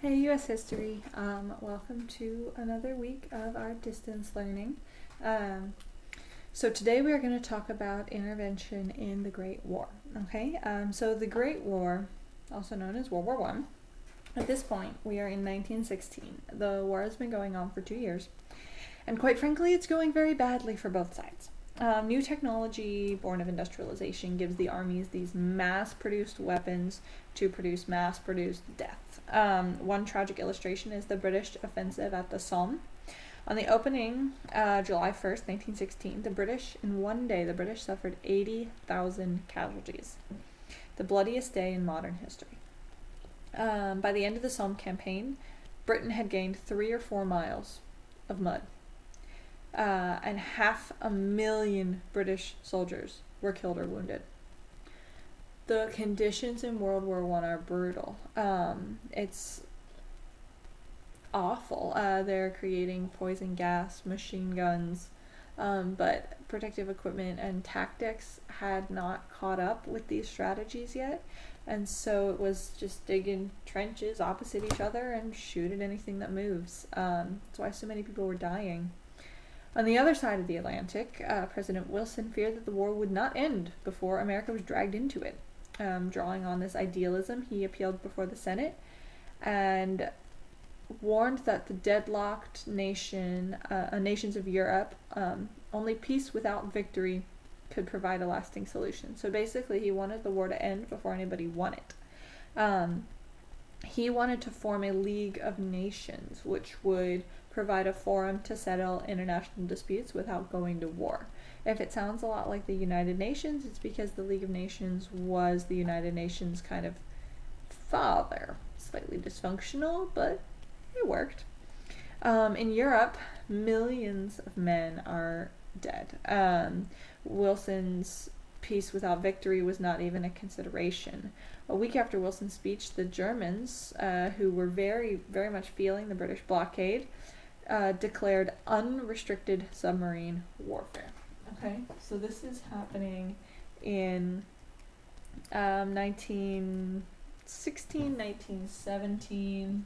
Hey, U.S. History. Welcome to another week of our distance learning. Um, so today we are going to talk about intervention in the Great War. Okay, so the Great War, also known as World War One. At this point, we are in 1916. The war has been going on for 2 years, and quite frankly, it's going very badly for both sides. New technology born of industrialization gives the armies these mass-produced weapons to produce mass-produced death. One tragic illustration is the British offensive at the Somme. On the opening, July 1st, 1916, in one day, the British suffered 80,000 casualties. The bloodiest day in modern history. By the end of the Somme campaign, Britain had gained 3 or 4 miles of mud. And 500,000 British soldiers were killed or wounded. The conditions in World War I are brutal. It's awful. They're creating poison gas, machine guns, but protective equipment and tactics had not caught up with these strategies yet. And so it was just digging trenches opposite each other and shoot at anything that moves. That's why so many people were dying. On the other side of the Atlantic, President Wilson feared that the war would not end before America was dragged into it. Drawing on this idealism, he appealed before the Senate and warned that the deadlocked nations of Europe, only peace without victory could provide a lasting solution. So basically, he wanted the war to end before anybody won it. He wanted to form a League of Nations, which would provide a forum to settle international disputes without going to war. If it sounds a lot like the United Nations, it's because the League of Nations was the United Nations kind of father. Slightly dysfunctional, but it worked. In Europe, millions of men are dead. Wilson's peace without victory was not even a consideration. A week after Wilson's speech, the Germans, who were very, very much feeling the British blockade, declared unrestricted submarine warfare. Okay, so this is happening in 1916, 1917.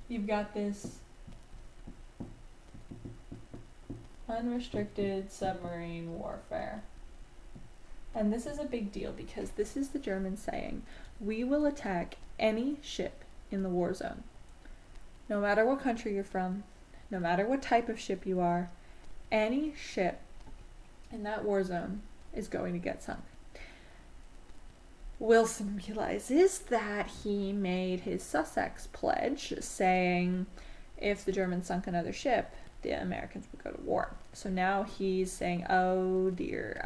You've got this unrestricted submarine warfare. And this is a big deal because this is the Germans saying, we will attack any ship in the war zone. No matter what country you're from, no matter what type of ship you are, any ship in that war zone is going to get sunk. Wilson realizes that he made his Sussex pledge saying if the Germans sunk another ship, the Americans would go to war. So now he's saying, oh dear.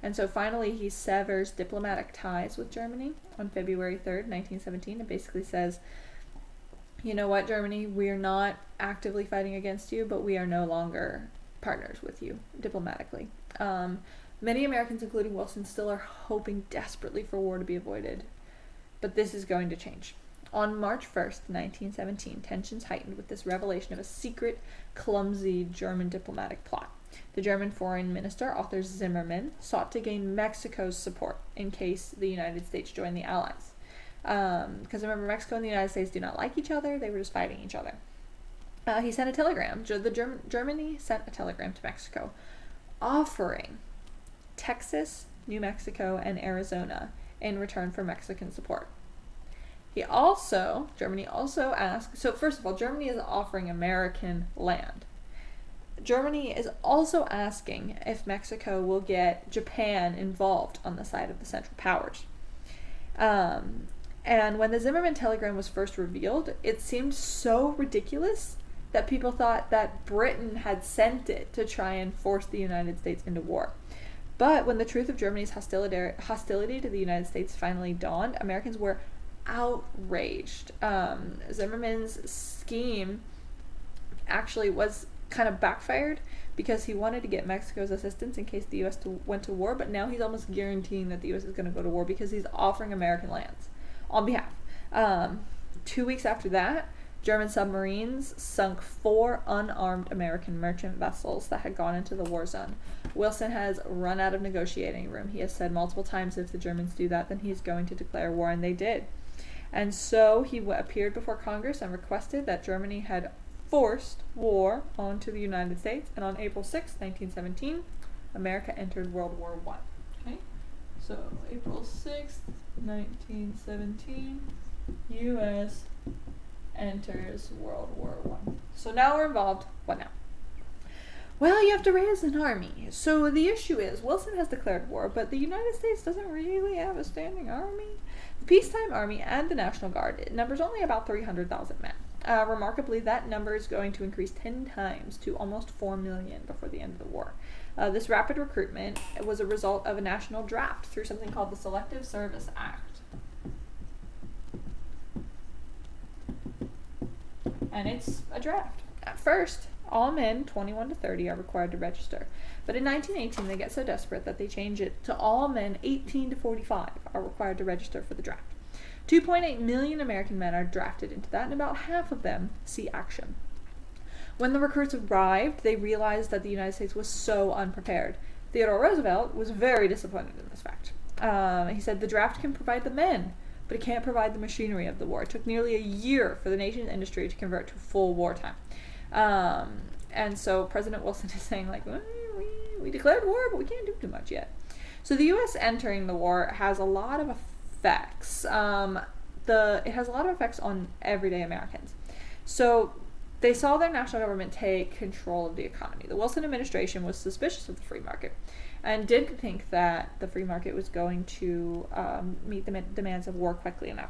And so finally he severs diplomatic ties with Germany on February 3rd, 1917, and basically says, you know what, Germany, we are not actively fighting against you, but we are no longer partners with you diplomatically. Many Americans, including Wilson, still are hoping desperately for war to be avoided, but this is going to change. On March 1st, 1917, tensions heightened with this revelation of a secret, clumsy German diplomatic plot. The German foreign minister, Arthur Zimmermann, sought to gain Mexico's support in case the United States joined the Allies. Because remember, Mexico and the United States do not like each other, they were just fighting each other. He sent a telegram. Germany sent a telegram to Mexico offering Texas, New Mexico, and Arizona in return for Mexican support. Germany also asked, so first of all, Germany is offering American land. Germany is also asking if Mexico will get Japan involved on the side of the Central Powers. And when the Zimmermann telegram was first revealed, it seemed so ridiculous that people thought that Britain had sent it to try and force the United States into war. But when the truth of Germany's hostility to the United States finally dawned, Americans were outraged. Zimmermann's scheme actually was kind of backfired because he wanted to get Mexico's assistance in case the U.S. went to war, but now he's almost guaranteeing that the U.S. is going to go to war because he's offering American lands on behalf. 2 weeks after that, German submarines sunk 4 unarmed American merchant vessels that had gone into the war zone. Wilson has run out of negotiating room. He has said multiple times if the Germans do that, then he's going to declare war, and they did. And so he appeared before Congress and requested that Germany had forced war onto the United States, and on April 6, 1917, America entered World War I. Okay? So, April 6th, 1917, U.S. enters World War I. So now we're involved. What now? Well, you have to raise an army. So the issue is, Wilson has declared war, but the United States doesn't really have a standing army. The peacetime army and the National Guard, it numbers only about 300,000 men. Remarkably, that number is going to increase 10 times to almost 4 million before the end of the war. This rapid recruitment was a result of a national draft through something called the Selective Service Act. And it's a draft. At first, all men 21 to 30 are required to register. But in 1918, they get so desperate that they change it to all men 18 to 45 are required to register for the draft. 2.8 million American men are drafted into that, and about half of them see action. When the recruits arrived, they realized that the United States was so unprepared. Theodore Roosevelt was very disappointed in this fact. He said, the draft can provide the men, but it can't provide the machinery of the war. It took nearly a year for the nation's industry to convert to full wartime. And so President Wilson is saying, like, well, we declared war, but we can't do too much yet. So the U.S. entering the war has a lot of effects. It has a lot of effects on everyday Americans. So they saw their national government take control of the economy. The Wilson administration was suspicious of the free market and didn't think that the free market was going to meet the demands of war quickly enough.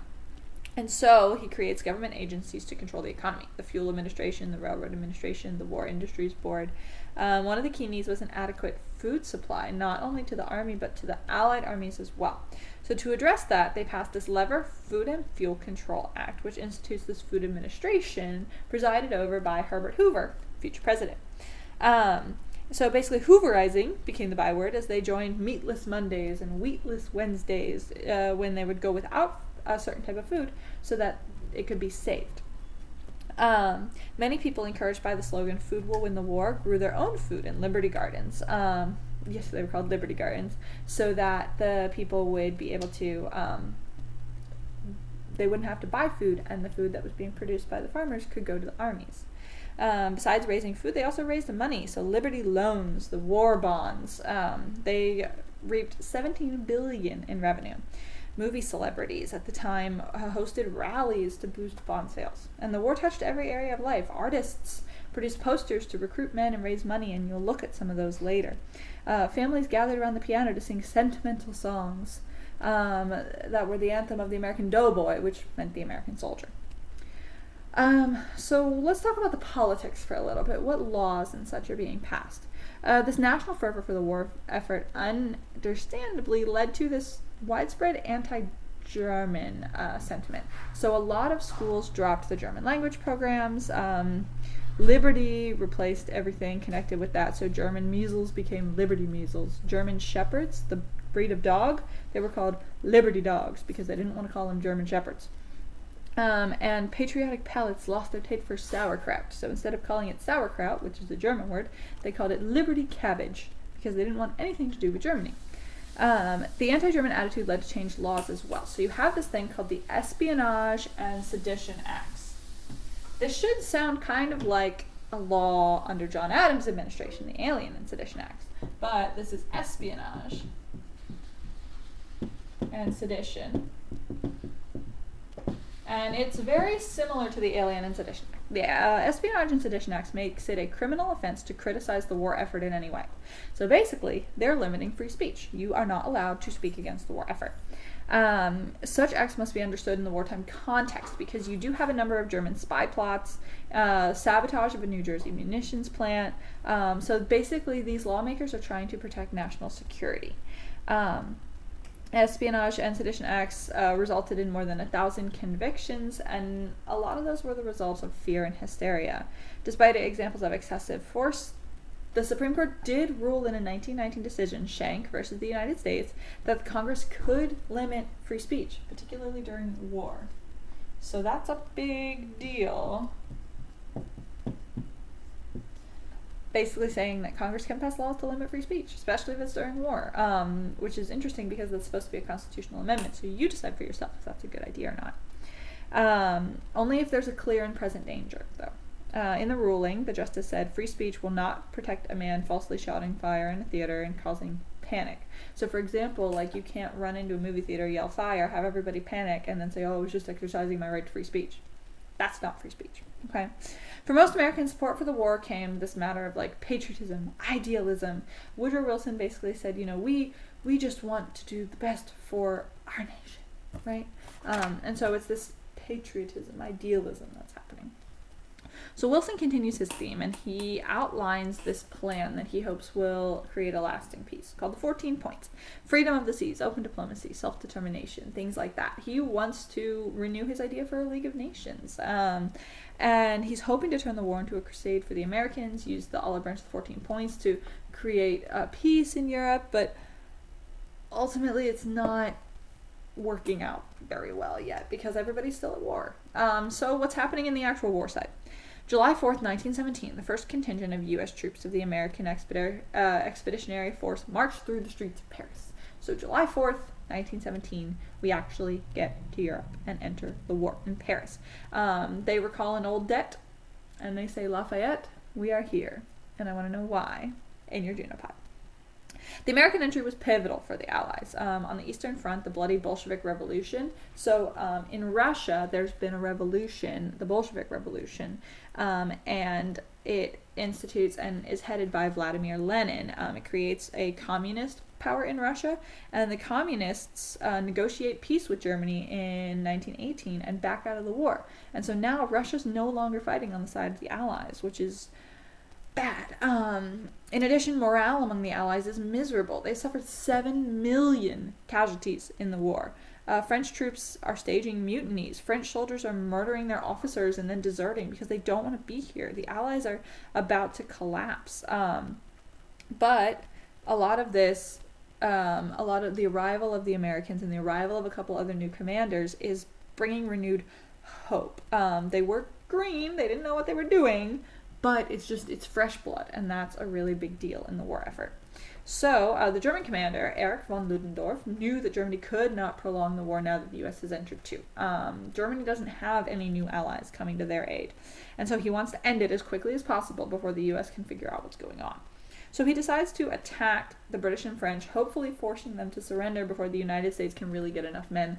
And so he creates government agencies to control the economy. The Fuel Administration, the Railroad Administration, the War Industries Board. One of the key needs was an adequate food supply, not only to the Army, but to the Allied armies as well. So to address that, they passed this Lever Food and Fuel Control Act, which institutes this food administration presided over by Herbert Hoover, future president. So basically, Hooverizing became the byword as they joined Meatless Mondays and Wheatless Wednesdays when they would go without a certain type of food so that it could be saved. Many people, encouraged by the slogan "Food will win the war," grew their own food in Liberty Gardens. Yes, they were called Liberty Gardens, so that the people would be able to, they wouldn't have to buy food, and the food that was being produced by the farmers could go to the armies. Besides raising food, they also raised money. So Liberty loans, the war bonds, they reaped $17 billion in revenue. Movie celebrities at the time hosted rallies to boost bond sales. And the war touched every area of life. Artists produced posters to recruit men and raise money, and you'll look at some of those later. Families gathered around the piano to sing sentimental songs that were the anthem of the American doughboy, which meant the American soldier. So let's talk about the politics for a little bit. What laws and such are being passed? This national fervor for the war effort understandably led to this widespread anti-German sentiment. So a lot of schools dropped the German language programs. Liberty replaced everything connected with that. So German measles became Liberty measles. German shepherds, the breed of dog, they were called Liberty dogs because they didn't want to call them German shepherds. And patriotic palates lost their taste for sauerkraut. So instead of calling it sauerkraut, which is a German word, they called it Liberty cabbage because they didn't want anything to do with Germany. The anti-German attitude led to changed laws as well. So you have this thing called the Espionage and Sedition Acts. This should sound kind of like a law under John Adams' administration, the Alien and Sedition Acts. But this is espionage and sedition. And it's very similar to the Alien and Sedition Act. The Espionage and Sedition Acts makes it a criminal offense to criticize the war effort in any way. So basically, they're limiting free speech. You are not allowed to speak against the war effort. Such acts must be understood in the wartime context because you do have a number of German spy plots, sabotage of a New Jersey munitions plant. So basically, these lawmakers are trying to protect national security. Espionage and Sedition Acts resulted in more than 1,000 convictions, and a lot of those were the results of fear and hysteria. Despite examples of excessive force, the Supreme Court did rule in a 1919 decision, Schenck versus the United States, that Congress could limit free speech, particularly during war. So that's a big deal. Basically saying that Congress can pass laws to limit free speech, especially if it's during war, which is interesting because that's supposed to be a constitutional amendment, so you decide for yourself if that's a good idea or not. Only if there's a clear and present danger, though. In the ruling, the justice said free speech will not protect a man falsely shouting fire in a theater and causing panic. So, for example, like, you can't run into a movie theater, yell fire, have everybody panic, and then say, oh, I was just exercising my right to free speech. That's not free speech. Okay. For most Americans, support for the war came this matter of like patriotism, idealism. Woodrow Wilson basically said, we just want to do the best for our nation, right? And so it's this patriotism, idealism that's happening. So Wilson continues his theme, and he outlines this plan that he hopes will create a lasting peace, called the 14 Points. Freedom of the seas, open diplomacy, self-determination, things like that. He wants to renew his idea for a League of Nations. And he's hoping to turn the war into a crusade for the Americans, use the olive branch of the 14 Points to create peace in Europe, but ultimately it's not working out very well yet because everybody's still at war. So what's happening in the actual war side? July 4th, 1917, the first contingent of U.S. troops of the American Expeditionary Force marched through the streets of Paris. So July 4th, 1917, we actually get to Europe and enter the war in Paris. They recall an old debt, and they say, Lafayette, we are here. And I want to know why in your Junipod. The American entry was pivotal for the Allies. On the Eastern Front, the bloody Bolshevik Revolution. So in Russia, there's been a revolution, the Bolshevik Revolution, and it institutes and is headed by Vladimir Lenin. It creates a communist power in Russia, and the communists negotiate peace with Germany in 1918 and back out of the war. And so now Russia's no longer fighting on the side of the Allies, which is bad. In addition, morale among the Allies is miserable. They suffered 7 million casualties in the war. French troops are staging mutinies. French soldiers are murdering their officers and then deserting because they don't want to be here. The Allies are about to collapse. But a lot of this, a lot of the arrival of the Americans and the arrival of a couple other new commanders is bringing renewed hope. They were green. They didn't know what they were doing. But it's fresh blood, and that's a really big deal in the war effort. So the German commander, Erich von Ludendorff, knew that Germany could not prolong the war now that the U.S. has entered too. Germany doesn't have any new allies coming to their aid, and so he wants to end it as quickly as possible before the U.S. can figure out what's going on. So he decides to attack the British and French, hopefully forcing them to surrender before the United States can really get enough men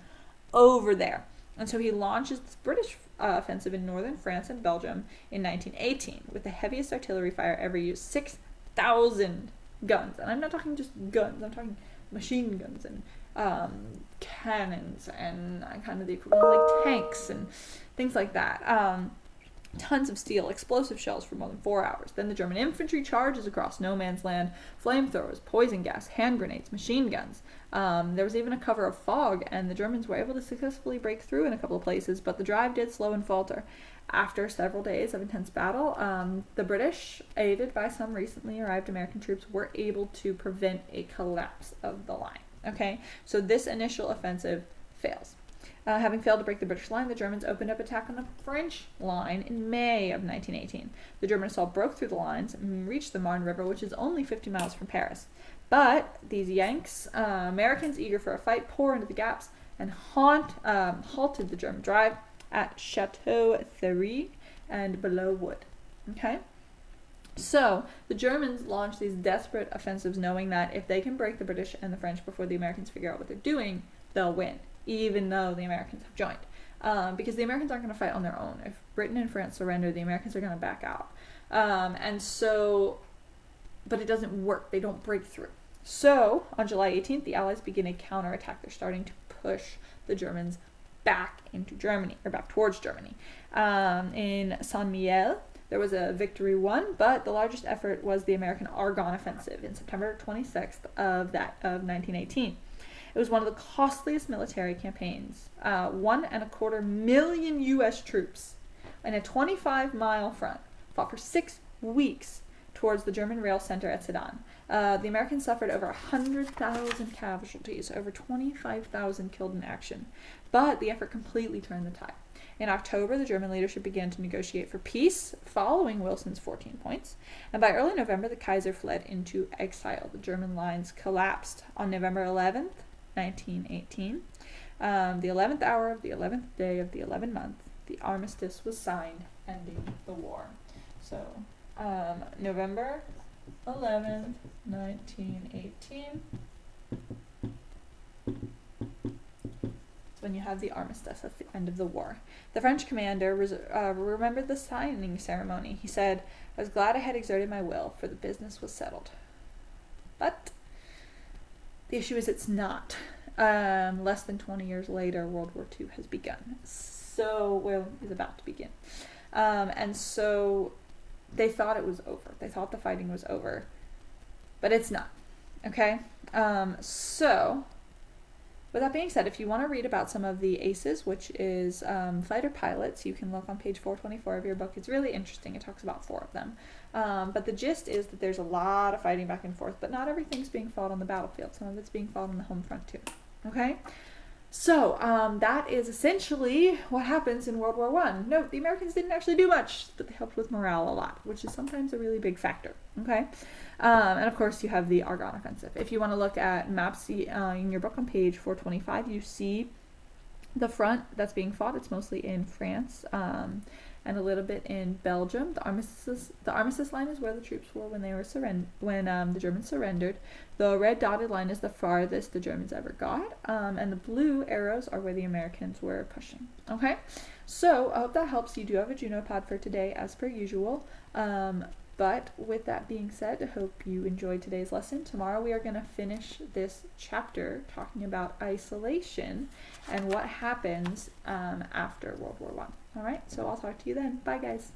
over there. And so he launches this British offensive in northern France and Belgium in 1918 with the heaviest artillery fire ever used, 6,000 guns. And I'm not talking just guns, I'm talking machine guns and cannons and kind of the equivalent like tanks and things like that. Tons of steel, explosive shells for more than 4 hours. Then the German infantry charges across no man's land, flamethrowers, poison gas, hand grenades, machine guns. There was even a cover of fog, and the Germans were able to successfully break through in a couple of places, but the drive did slow and falter. After several days of intense battle, the British, aided by some recently arrived American troops, were able to prevent a collapse of the line. Okay, so this initial offensive fails. Having failed to break the British line, the Germans opened up attack on the French line in May of 1918. The German assault broke through the lines and reached the Marne River, which is only 50 miles from Paris. But these Yanks, Americans eager for a fight, pour into the gaps and halted the German drive at Chateau Thierry and Below Wood. Okay? So the Germans launched these desperate offensives knowing that if they can break the British and the French before the Americans figure out what they're doing, they'll win, even though the Americans have joined. Because the Americans aren't going to fight on their own. If Britain and France surrender, the Americans are going to back out. But it doesn't work. They don't break through. So on July 18th, the Allies begin a counterattack. They're starting to push the Germans back into Germany, or back towards Germany. In Saint-Mihiel, there was a victory won, but the largest effort was the American Argonne Offensive in September 26th of 1918. It was one of the costliest military campaigns. 1.25 million U.S. troops in a 25-mile front fought for 6 weeks towards the German rail center at Sedan. The Americans suffered over 100,000 casualties, over 25,000 killed in action. But the effort completely turned the tide. In October, the German leadership began to negotiate for peace following Wilson's 14 points. And by early November, the Kaiser fled into exile. The German lines collapsed on November 11th, 1918. The 11th hour of the 11th day of the 11th month, the armistice was signed, ending the war. So, November 11th, 1918. When you have the armistice at the end of the war. The French commander remembered the signing ceremony. He said, "I was glad I had exerted my will, for the business was settled." But the issue is it's not. Less than 20 years later, World War II has begun. Is about to begin. And so they thought it was over. They thought the fighting was over. But it's not. Okay? So, with that being said, if you want to read about some of the ACEs, which is fighter pilots, you can look on page 424 of your book. It's really interesting. It talks about 4 of them. But the gist is that there's a lot of fighting back and forth, but not everything's being fought on the battlefield. Some of it's being fought on the home front too. Okay? So, that is essentially what happens in World War I. Note, the Americans didn't actually do much, but they helped with morale a lot, which is sometimes a really big factor. Okay? And of course, you have the Argonne Offensive. If you want to look at maps in your book on page 425, you see the front that's being fought. It's mostly in France and a little bit in Belgium. The armistice line is where the troops were when they were the Germans surrendered. The red dotted line is the farthest the Germans ever got, and the blue arrows are where the Americans were pushing. Okay, so I hope that helps. You do have a Juno Pod for today, as per usual. But with that being said, I hope you enjoyed today's lesson. Tomorrow we are going to finish this chapter talking about isolation and what happens after World War I. All right, so I'll talk to you then. Bye, guys.